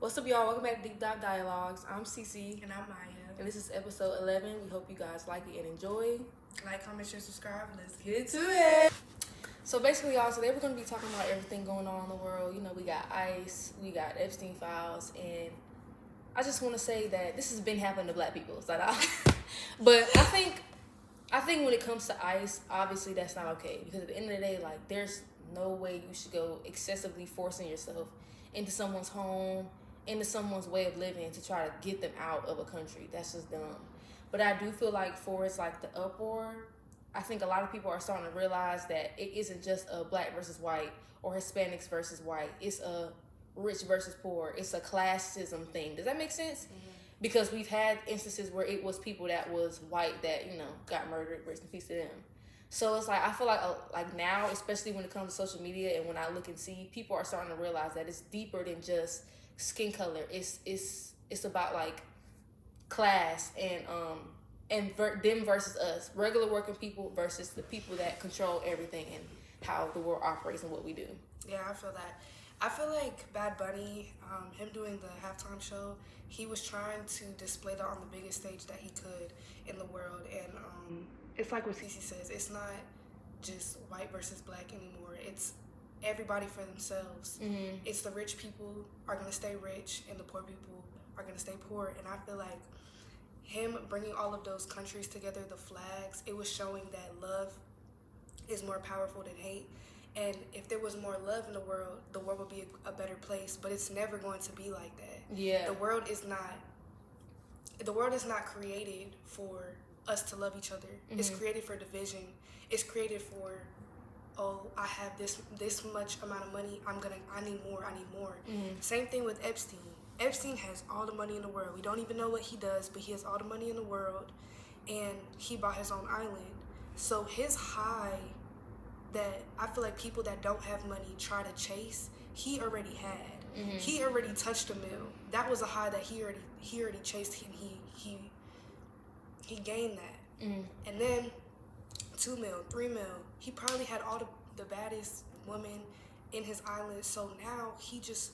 What's up, y'all? Welcome back to Deep Dive Dialogues. I'm Cece. And I'm Maya. And this is episode 11. We hope you guys like it and enjoy. Like, comment, share, subscribe. Let's Get into it. So basically, y'all, today we're going to be talking about everything going on in the world. You know, we got ICE, we got Epstein Files, and I just want to say that this has been happening to black people. But I think when it comes to ICE, obviously that's not okay. Because at the end of the day, like, there's no way you should go excessively forcing yourself into someone's home, into someone's way of living to try to get them out of a country. That's just dumb. But I do feel like for it's like the uproar, I think a lot of people are starting to realize that it isn't just a black versus white or Hispanics versus white. It's a rich versus poor. It's a classism thing. Does that make sense? Mm-hmm. Because we've had instances where it was people that was white that, you know, got murdered, rest in peace to them. So it's like, I feel like now, especially when it comes to social media and when I look and see, people are starting to realize that it's deeper than just skin color. It's about like class and them versus us, regular working people versus the people that control everything and how the world operates and what we do. Yeah, I feel that. I feel like Bad Bunny, him doing the halftime show, he was trying to display that on the biggest stage that he could in the world. And it's like what Cece says, it's not just white versus black anymore. It's everybody for themselves. Mm-hmm. It's the rich people are going to stay rich and the poor people are going to stay poor. And I feel like him bringing all of those countries together, the flags, it was showing that love is more powerful than hate. And if there was more love in the world would be a better place. But it's never going to be like that. Yeah. The world is not created for us to love each other. Mm-hmm. It's created for division. It's created for, oh, I have this much amount of money. I need more. Mm-hmm. Same thing with Epstein. Epstein has all the money in the world. We don't even know what he does, but he has all the money in the world, and he bought his own island. So his high that I feel like people that don't have money try to chase, he already had. Mm-hmm. He already touched a mill. That was a high that he already chased, and he gained that. Mm-hmm. And then 2 mil, 3 mil. He probably had all the baddest women in his island. So now his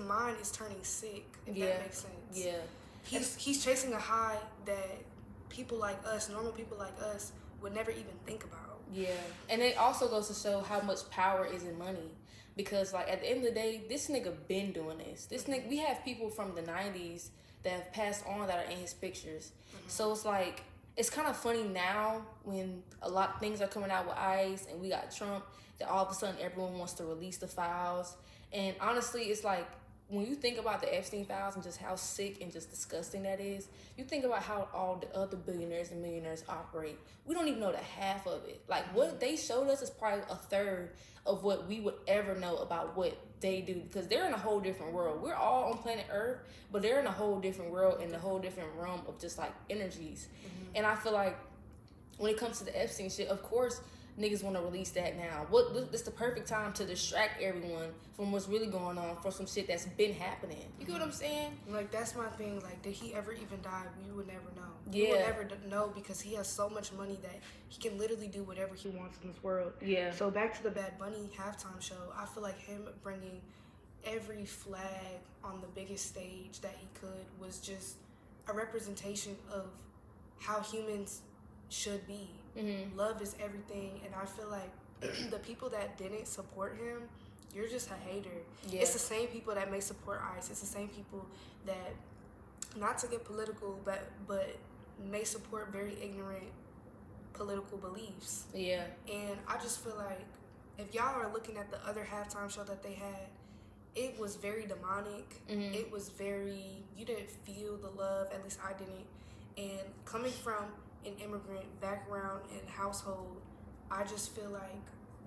mind is turning sick, if that makes sense. Yeah. He's chasing a high that people like us, normal people like us, would never even think about. Yeah. And it also goes to show how much power is in money. Because, like, at the end of the day, this nigga been doing this. This nigga, we have people from the 90s that have passed on that are in his pictures. Mm-hmm. So it's like, it's kind of funny now when a lot of things are coming out with ICE and we got Trump, that all of a sudden everyone wants to release the files. And honestly, it's like, when you think about the Epstein Files and just how sick and just disgusting that is, you think about how all the other billionaires and millionaires operate. We don't even know the half of it. Like, what they showed us is probably a third of what we would ever know about what they do, because they're in a whole different world. We're all on planet Earth, but they're in a whole different world, in a whole different realm of just, like, energies. Mm-hmm. And I feel like when it comes to the Epstein shit, of course, niggas want to release that now. This the perfect time to distract everyone from what's really going on, for some shit that's been happening. You get what I'm saying? Like, that's my thing. Like, did he ever even die? We would never know. Yeah. We would never know, because he has so much money that he can literally do whatever he wants in this world. Yeah. So back to the Bad Bunny halftime show, I feel like him bringing every flag on the biggest stage that he could was just a representation of how humans should be. Mm-hmm. Love is everything, and I feel like the people that didn't support him, you're just a hater. Yeah. It's the same people that may support ICE. It's the same people that, not to get political, but may support very ignorant political beliefs. Yeah. And I just feel like if y'all are looking at the other halftime show that they had, it was very demonic. Mm-hmm. It was you didn't feel the love, at least I didn't. And coming from an immigrant background and household, I just feel like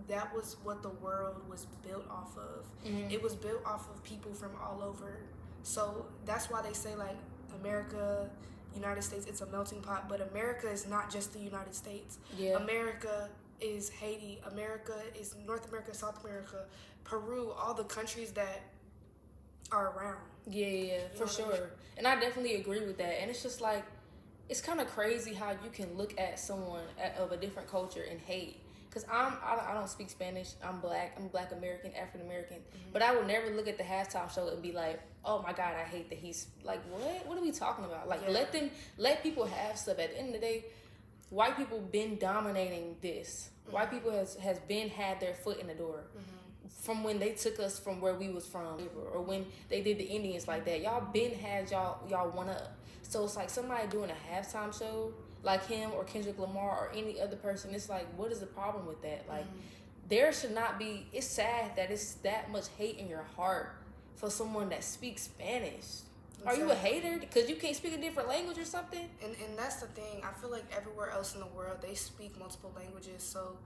that was what the world was built off of. Mm-hmm. It was built off of people from all over. So that's why they say, like, America, United States, it's a melting pot. But America is not just the United States. Yeah. America is Haiti. America is North America, South America, Peru, all the countries that are around. Yeah, for sure. And I definitely agree with that. And it's just like, it's kind of crazy how you can look at someone of a different culture and hate. because I don't speak Spanish. I'm black. I'm Black American, African American. But I would never look at the halftime show and be like, oh my God, I hate that he's like, what are we talking about? Like, let people have stuff. At the end of the day, white people been dominating this. White people has been had their foot in the door. From when they took us from where we was from, or when they did the Indians like that. Y'all been had y'all one up. So it's like somebody doing a halftime show like him or Kendrick Lamar or any other person. It's like, what is the problem with that? Like, there should not be. It's sad that it's that much hate in your heart for someone that speaks Spanish. Are you a hater because you can't speak a different language or something? And that's the thing. I feel like everywhere else in the world they speak multiple languages. So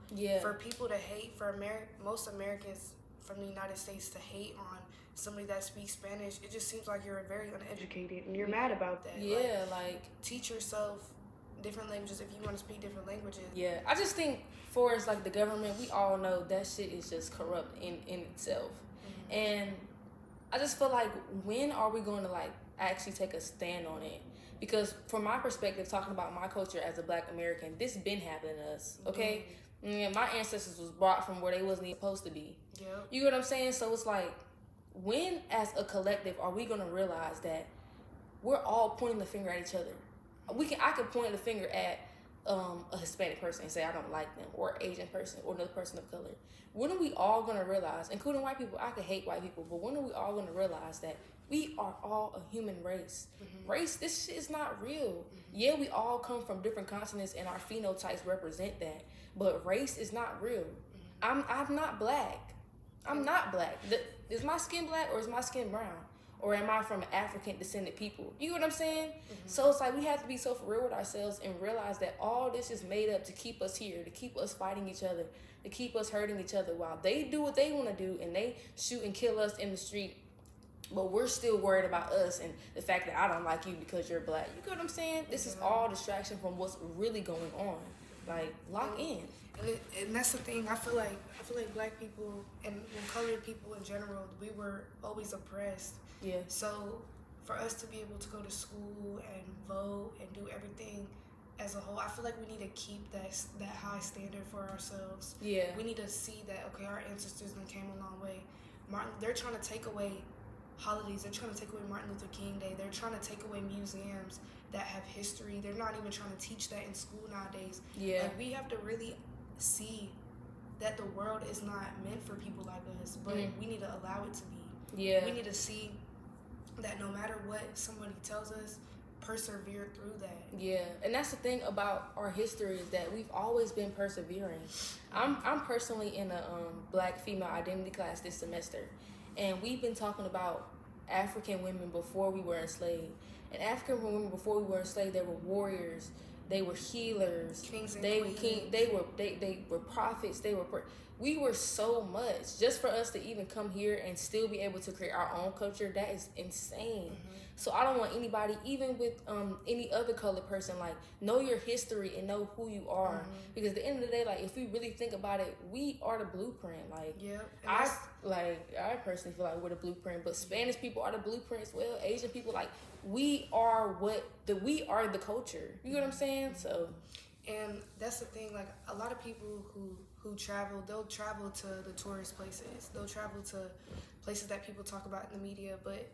for people to hate, for most Americans from the United States to hate on somebody that speaks Spanish, it just seems like you're very uneducated and you're mad about that. Yeah, like teach yourself different languages if you want to speak different languages. Yeah, I just think for us, like the government, we all know that shit is just corrupt in itself. And I just feel like, when are we going to like actually take a stand on it? Because from my perspective, talking about my culture as a Black American, this been happening to us, okay? And my ancestors was brought from where they wasn't even supposed to be. You get what I'm saying? So it's like, when as a collective are we going to realize that we're all pointing the finger at each other? I can point the finger at a Hispanic person and say I don't like them, or an Asian person, or another person of color. When are we all going to realize, including white people, I could hate white people, but when are we all going to realize that we are all a human race? Race, this shit is not real. Yeah, we all come from different continents and our phenotypes represent that, but race is not real. I'm not black. I'm not black. Is my skin black or is my skin brown? Or am I from African descended people? You know what I'm saying? So it's like, we have to be so for real with ourselves and realize that all this is made up to keep us here, to keep us fighting each other, to keep us hurting each other while they do what they want to do and they shoot and kill us in the street. But we're still worried about us and the fact that I don't like you because you're black. You get what I'm saying? This is all distraction from what's really going on. Like, lock in. And that's the thing. I feel like Black people and colored people in general, we were always oppressed. Yeah. So for us to be able to go to school and vote and do everything as a whole, I feel like we need to keep that high standard for ourselves. Yeah. We need to see that, okay, our ancestors came a long way. They're trying to take away holidays. They're trying to take away Martin Luther King Day. They're trying to take away museums that have history. They're not even trying to teach that in school nowadays. Yeah. Like, we have to really see that the world is not meant for people like us, but we need to allow it to be. Yeah. We need to see that no matter what somebody tells us, persevere through that. Yeah, and that's the thing about our history, is that we've always been persevering. I'm personally in a Black female identity class this semester, and we've been talking about African women before we were enslaved. And African women before we were enslaved, they were warriors, they were healers, Kings and they queens. they were prophets, we were so much. Just for us to even come here and still be able to create our own culture, that is insane. So I don't want anybody, even with any other colored person, like, know your history and know who you are. Because at the end of the day, like, if we really think about it, we are the blueprint. Like, I personally feel like we're the blueprint, but Spanish people are the blueprint as well. Asian people, like, we are the culture. You know what I'm saying? So, and that's the thing. Like, a lot of people who travel, they'll travel to the tourist places. They'll travel to places that people talk about in the media, but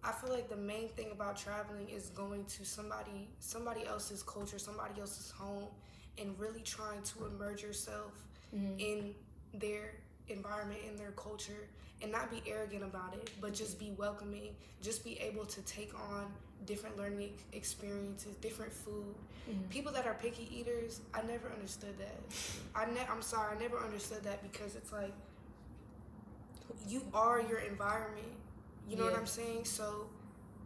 I feel like the main thing about traveling is going to somebody else's culture, somebody else's home, and really trying to immerse yourself in their environment, in their culture, and not be arrogant about it, but just be welcoming, just be able to take on different learning experiences, different food. People that are picky eaters, I never understood that. I'm sorry, I never understood that, because it's like, you are your environment. You know what I'm saying? So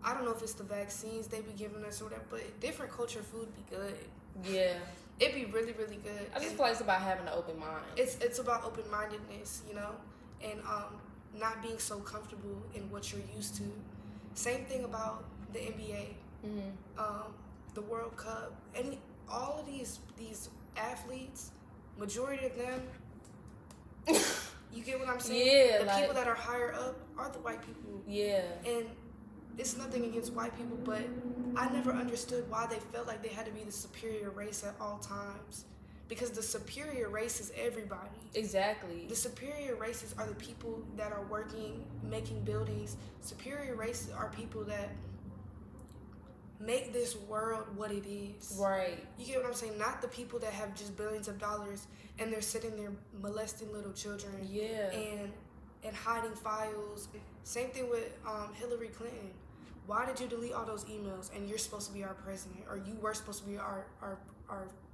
I don't know if it's the vaccines they be giving us or whatever, but different culture food be good. Yeah. It'd be really, really good. I just feel like it's about having an open mind. It's about open-mindedness, you know, and not being so comfortable in what you're used to. Same thing about the NBA, the World Cup, and all of these athletes, majority of them, you get what I'm saying? Yeah, the people that are higher up are the white people. Yeah. And it's nothing against white people, but I never understood why they felt like they had to be the superior race at all times. because the superior race is everybody. Exactly. The superior races are the people that are working, making buildings. Superior races are people that make this world what it is. Right. You get what I'm saying? Not the people that have just billions of dollars and they're sitting there molesting little children. Yeah. And hiding files. Same thing with Hillary Clinton. Why did you delete all those emails and you're supposed to be our president, or you were supposed to be our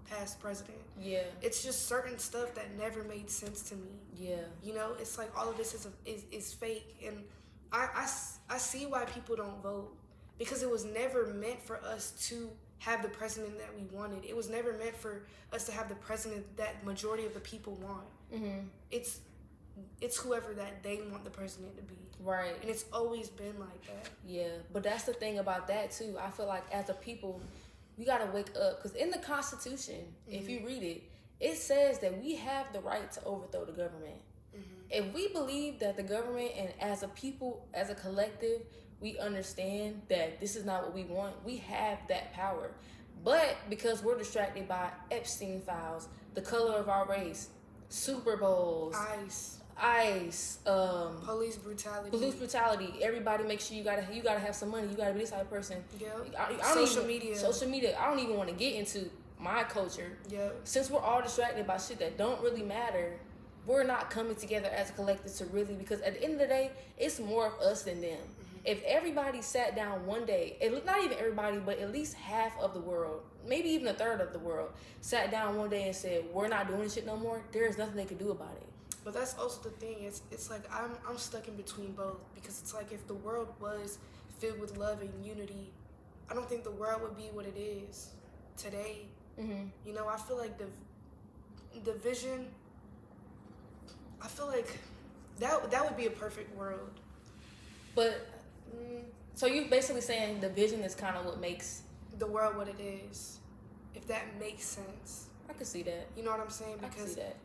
past president? Yeah. It's just certain stuff that never made sense to me. Yeah. You know, it's like all of this is fake, and I see why people don't vote, because it was never meant for us to have the president that we wanted. It was never meant for us to have the president that majority of the people want. Mm-hmm. It's whoever that they want the president to be. Right. And it's always been like that. Yeah, but that's the thing about that too. I feel like as a people, we gotta wake up, because in the Constitution, if you read it, it says that we have the right to overthrow the government. If we believe that the government, and as a people, as a collective, we understand that this is not what we want, we have that power. But because we're distracted by Epstein Files, the color of our race, Super Bowls, ICE, police brutality. Everybody make sure you gotta have some money. You gotta be this type of person. Yep. Social media. I don't even want to get into my culture. Yep. Since we're all distracted by shit that don't really matter, we're not coming together as a collective to really, because at the end of the day, it's more of us than them. If everybody sat down one day, not even everybody, but at least half of the world, maybe even a third of the world, sat down one day and said, we're not doing this shit no more, there's nothing they could do about it. But that's also the thing. It's like I'm stuck in between both, because it's like if the world was filled with love and unity, I don't think the world would be what it is today. You know, I feel like the vision. I feel like that would be a perfect world. But so you're basically saying the vision is kind of what makes the world what it is, if that makes sense. I could see that. You know what I'm saying? Because I can see that.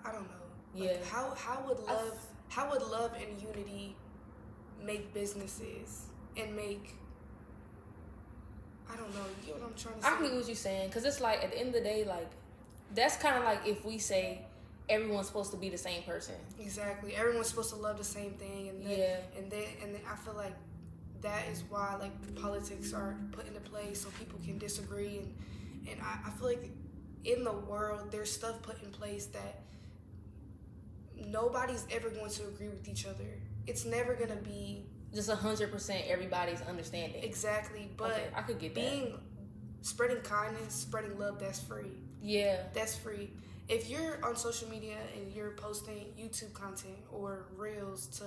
I don't know. Yeah. Like, how would love and unity make businesses and make, I don't know. You know what I'm trying to say? I get what you're saying, because it's like at the end of the day, like that's kind of like if we say everyone's supposed to be the same person. Exactly. Everyone's supposed to love the same thing, and then, and then I feel like that is why like politics are put into place so people can disagree, and I feel like in the world there's stuff put in place that nobody's ever going to agree with each other. It's never gonna be just 100% everybody's understanding. Exactly, but okay, I could get that. Spreading kindness, spreading love, that's free. Yeah, that's free. If you're on social media and you're posting YouTube content or reels to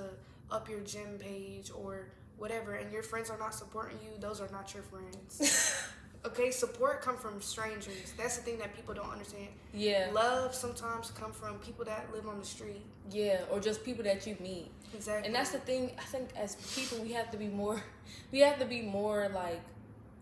up your gym page or whatever, and your friends are not supporting you, those are not your friends. Okay, support come from strangers. That's the thing that people don't understand. Yeah. Love sometimes come from people that live on the street. Yeah, or just people that you meet. Exactly. And that's the thing, I think as people we have to be more like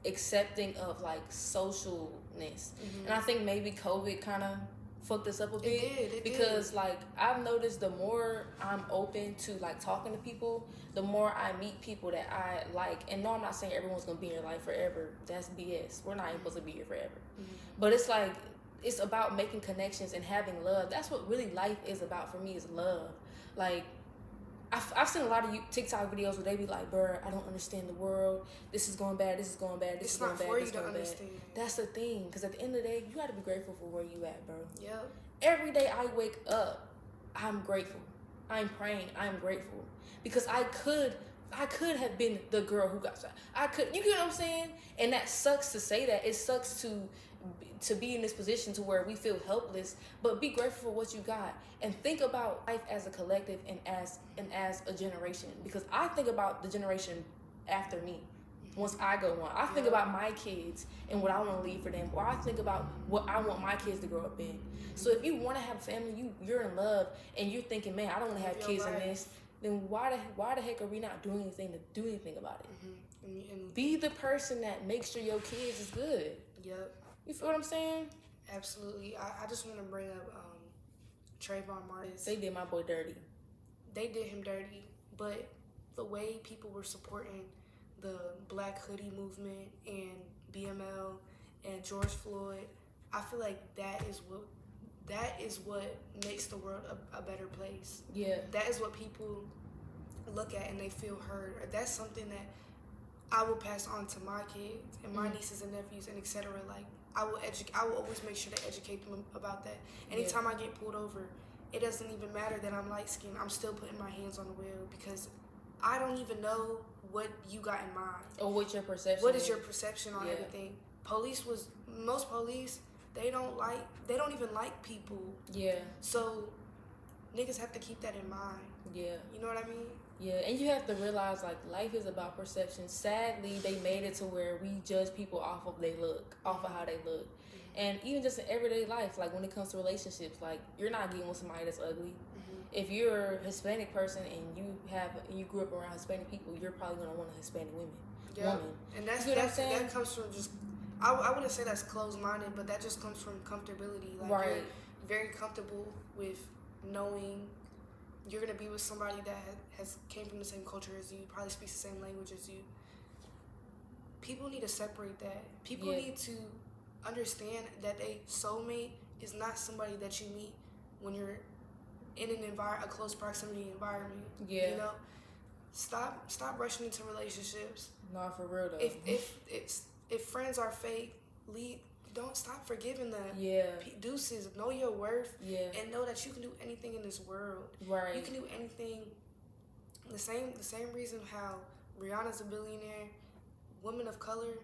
accepting of like socialness. And I think maybe COVID kind of fucked us up a bit. It did. Because like I've noticed the more I'm open to like talking to people, the more I meet people that I like. And no, I'm not saying everyone's gonna be in your life forever. That's BS. We're not even supposed to be here forever. But it's like it's about making connections and having love. That's what really life is about for me, is love. Like I've seen a lot of TikTok videos where they be like, "Bruh, I don't understand the world. This is going bad. This is going bad. This is going bad. This is going bad." That's the thing, because at the end of the day, you got to be grateful for where you at, bro. Yep. Every day I wake up, I'm grateful. I'm praying. I'm grateful, because I could have been the girl who got shot. You get what I'm saying? And that sucks to say that. It sucks to be in this position to where we feel helpless, but be grateful for what you got and think about life as a collective and as a generation, because I think about the generation after me. Once I go on, I think about my kids and what I want to leave for them, or I think about what I want my kids to grow up in. So if you want to have a family, you're in love and you're thinking, man, I don't want to have kids in this, then why the heck are we not doing anything to do anything about it? And be the person that makes sure your kids is good. Yep. You feel what I'm saying? Absolutely. I just want to bring up Trayvon Martin. They did my boy dirty. They did him dirty, but the way people were supporting the Black Hoodie movement and BML and George Floyd, I feel like that is what makes the world a better place. Yeah. That is what people look at and they feel heard. Or that's something that I will pass on to my kids and my nieces and nephews and etc. Like I will always make sure to educate them about that. Anytime I get pulled over, it doesn't even matter that I'm light skinned. I'm still putting my hands on the wheel because I don't even know what you got in mind. Or what your perception What is your perception on everything? Most police, they don't even like people. Yeah. So niggas have to keep that in mind. Yeah. You know what I mean? Yeah, and you have to realize, like, life is about perception. Sadly, they made it to where we judge people off of their look, off of how they look. And even just in everyday life, like, when it comes to relationships, like, you're not getting with somebody that's ugly. If you're a Hispanic person and you grew up around Hispanic people, you're probably going to want a Hispanic woman. And that comes from just, I wouldn't say that's closed-minded, but that just comes from comfortability. Like, you're very comfortable with knowing you're going to be with somebody that has came from the same culture as you, probably speaks the same language as you. People need to separate that. People need to understand that a soulmate is not somebody that you meet when you're in a close proximity environment. Yeah. You know? Stop rushing into relationships. No, for real though. If friends are fake, don't stop forgiving them. Yeah. Deuces, know your worth. Yeah. And know that you can do anything in this world. Right. You can do anything. The same reason how Rihanna's a billionaire, women of color,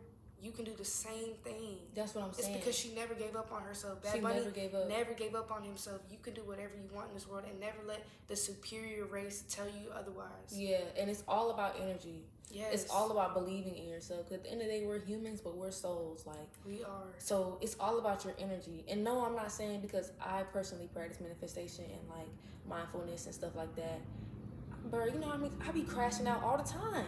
you can do the same thing. That's what I'm saying. It's because she never gave up on herself. Bad Bunny never gave up on himself. You can do whatever you want in this world and never let the superior race tell you otherwise. Yeah, and it's all about energy. Yes. It's all about believing in yourself. Because at the end of the day, we're humans, but we're souls. Like, we are. So it's all about your energy. And no, I'm not saying, because I personally practice manifestation and like mindfulness and stuff like that. Bro, you know what I mean? I be crashing out all the time.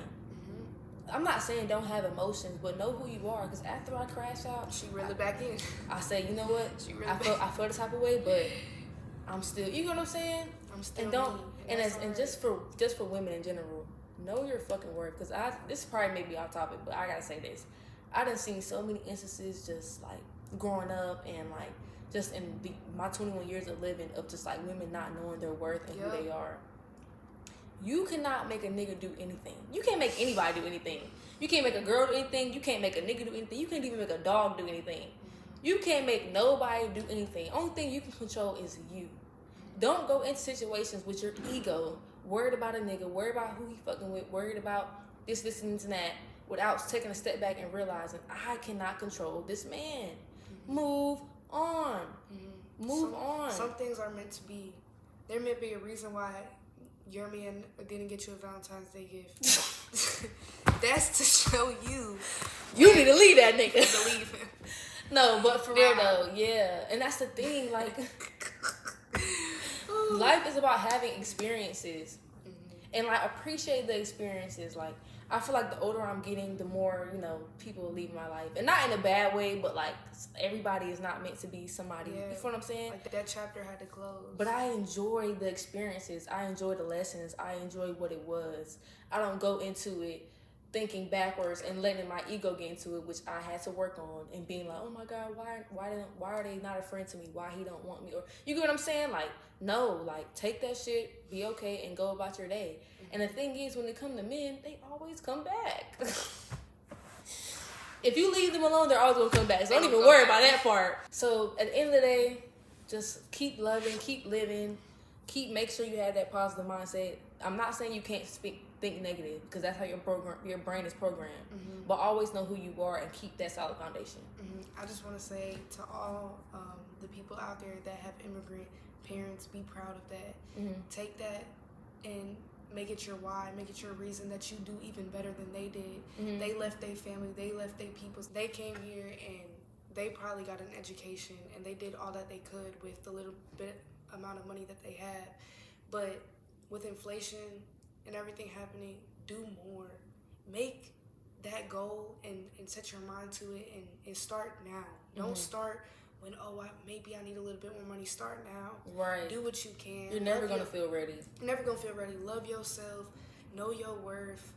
I'm not saying don't have emotions, but know who you are. Because after I crash out, she reel it back in. I say, you know what? I feel the type of way, but I'm still. You know what I'm saying? I'm still. And don't. And just for women in general, know your fucking worth. Because this probably may be off topic, but I gotta say this. I done seen so many instances just like growing up and like just in my 21 years of living of just like women not knowing their worth and who they are. You cannot make a nigga do anything. You can't make anybody do anything. You can't make a girl do anything. You can't make a nigga do anything. You can't even make a dog do anything. You can't make nobody do anything. Only thing you can control is you. Don't go into situations with your ego, worried about a nigga, worried about who he fucking with, worried about this, and that, without taking a step back and realizing I cannot control this man. Move on. Move on. Some things are meant to be. There may be a reason why your man didn't get you a Valentine's Day gift. That's to show you need to leave that nigga. Believe him. No, but for real though, yeah. And that's the thing, like, life is about having experiences. And like, appreciate the experiences. Like, I feel like the older I'm getting, the more, you know, people leave my life. And not in a bad way, but like, everybody is not meant to be somebody. You feel what I'm saying? Like, that chapter had to close. But I enjoy the experiences. I enjoy the lessons. I enjoy what it was. I don't go into it thinking backwards and letting my ego get into it, which I had to work on, and being like, oh my God, why are they not a friend to me? Why he don't want me? Or, you get what I'm saying? Like, no, like, take that shit, be okay, and go about your day. And the thing is, when it comes to men, they always come back. If you leave them alone, they're always going to come back. So don't even worry about that part. So at the end of the day, just keep loving, keep living, make sure you have that positive mindset. I'm not saying you can't think negative, because that's how your brain is programmed. But always know who you are and keep that solid foundation. I just want to say to all the people out there that have immigrant parents, be proud of that. Take that and make it your why, make it your reason that you do even better than they did. They left their family, they left their peoples. They came here and they probably got an education and they did all that they could with the little bit amount of money that they had. But with inflation and everything happening, do more. Make that goal and set your mind to it and start now. Don't start when, maybe I need a little bit more money. Start now. Right. Do what you can. You're never going to feel ready. Never going to feel ready. Love yourself. Know your worth.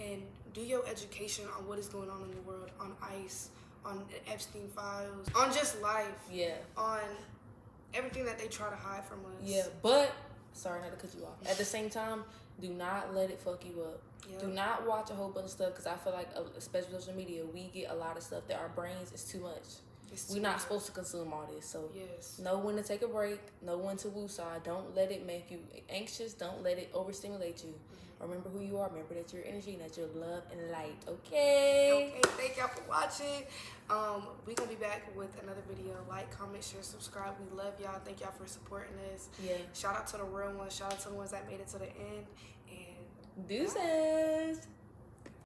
And do your education on what is going on in the world, on ICE, on Epstein Files, on just life. Yeah. On everything that they try to hide from us. Yeah, but sorry not to cut you off. At the same time, do not let it fuck you up. Yep. Do not watch a whole bunch of stuff, because I feel like, especially social media, we get a lot of stuff that our brains is too much. We're not supposed to consume all this, so know when to take a break, know when to woosah. Don't let it make you anxious. Don't let it overstimulate you. Mm-hmm. Remember who you are. Remember that you're energy and that you're love and light. Okay, thank y'all for watching. We're gonna be back with another video. Like, comment, share, subscribe. We love y'all. Thank y'all for supporting us. Yeah. Shout out to the real ones. Shout out to the ones that made it to the end. And deuces.